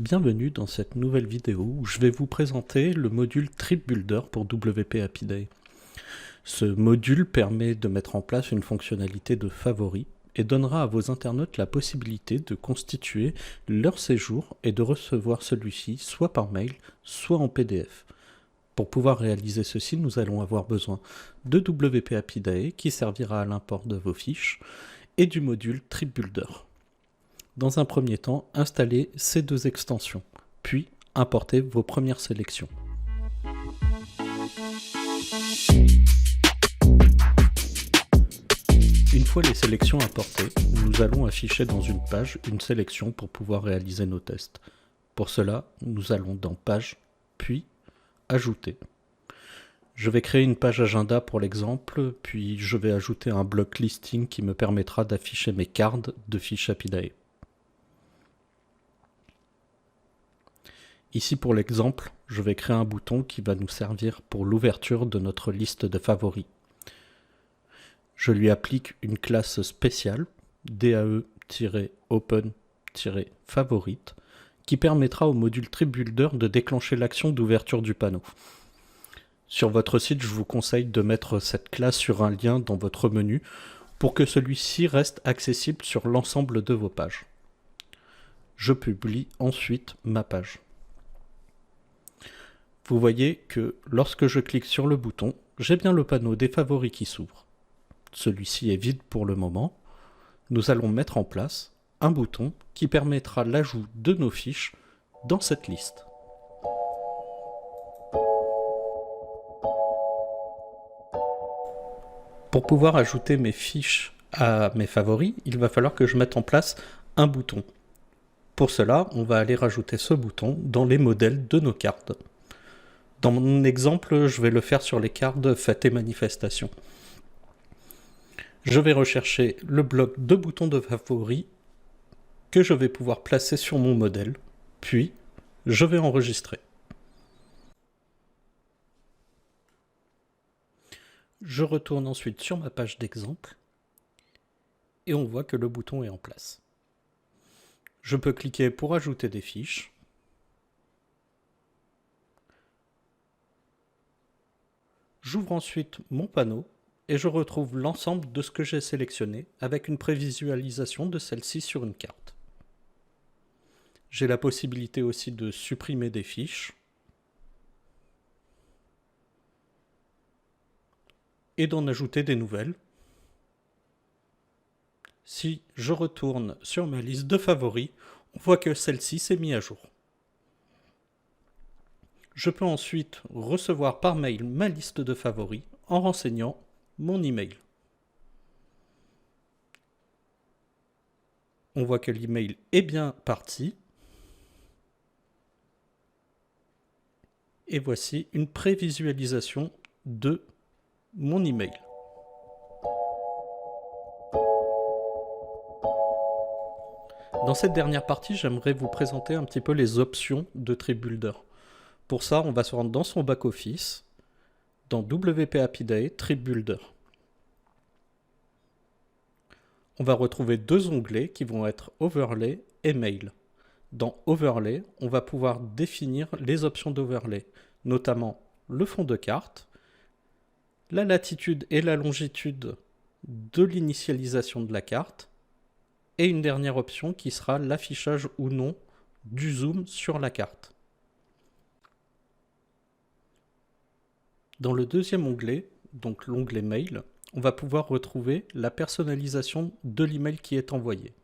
Bienvenue dans cette nouvelle vidéo où je vais vous présenter le module Trip Builder pour WP Appidae. Ce module permet de mettre en place une fonctionnalité de favoris et donnera à vos internautes la possibilité de constituer leur séjour et de recevoir celui-ci soit par mail, soit en PDF. Pour pouvoir réaliser ceci, nous allons avoir besoin de WP Appidae qui servira à l'import de vos fiches et du module Trip Builder. Dans un premier temps, installez ces deux extensions, puis importez vos premières sélections. Une fois les sélections importées, nous allons afficher dans une page une sélection pour pouvoir réaliser nos tests. Pour cela, nous allons dans Page, puis Ajouter. Je vais créer une page agenda pour l'exemple, puis je vais ajouter un bloc listing qui me permettra d'afficher mes cards de fiches Appidae. Ici pour l'exemple, je vais créer un bouton qui va nous servir pour l'ouverture de notre liste de favoris. Je lui applique une classe spéciale, DAE-open-favorite, qui permettra au module Trip Builder de déclencher l'action d'ouverture du panneau. Sur votre site, je vous conseille de mettre cette classe sur un lien dans votre menu pour que celui-ci reste accessible sur l'ensemble de vos pages. Je publie ensuite ma page. Vous voyez que lorsque je clique sur le bouton, j'ai bien le panneau des favoris qui s'ouvre. Celui-ci est vide pour le moment. Nous allons mettre en place un bouton qui permettra l'ajout de nos fiches dans cette liste. Pour pouvoir ajouter mes fiches à mes favoris, il va falloir que je mette en place un bouton. Pour cela, on va aller rajouter ce bouton dans les modèles de nos cartes. Dans mon exemple, je vais le faire sur les cartes Fêtes et Manifestations. Je vais rechercher le bloc de boutons de favoris que je vais pouvoir placer sur mon modèle, puis je vais enregistrer. Je retourne ensuite sur ma page d'exemple et on voit que le bouton est en place. Je peux cliquer pour ajouter des fiches. J'ouvre ensuite mon panneau et je retrouve l'ensemble de ce que j'ai sélectionné avec une prévisualisation de celle-ci sur une carte. J'ai la possibilité aussi de supprimer des fiches et d'en ajouter des nouvelles. Si je retourne sur ma liste de favoris, on voit que celle-ci s'est mise à jour. Je peux ensuite recevoir par mail ma liste de favoris en renseignant mon email. On voit que l'email est bien parti. Et voici une prévisualisation de mon email. Dans cette dernière partie, j'aimerais vous présenter un petit peu les options de Trip Builder. Pour ça, on va se rendre dans son back-office, dans WP Appidae Trip Builder. On va retrouver deux onglets qui vont être Overlay et Mail. Dans Overlay, on va pouvoir définir les options d'Overlay, notamment le fond de carte, la latitude et la longitude de l'initialisation de la carte, et une dernière option qui sera l'affichage ou non du zoom sur la carte. Dans le deuxième onglet, donc l'onglet Mail, on va pouvoir retrouver la personnalisation de l'email qui est envoyé,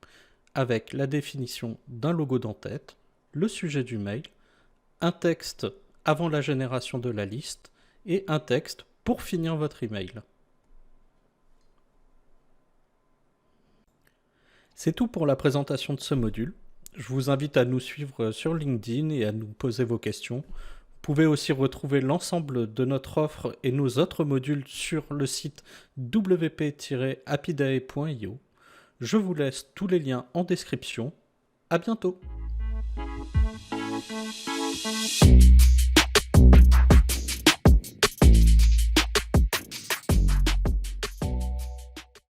avec la définition d'un logo d'entête, le sujet du mail, un texte avant la génération de la liste et un texte pour finir votre email. C'est tout pour la présentation de ce module. Je vous invite à nous suivre sur LinkedIn et à nous poser vos questions. Vous pouvez aussi retrouver l'ensemble de notre offre et nos autres modules sur le site wp-appidae.io. Je vous laisse tous les liens en description. À bientôt!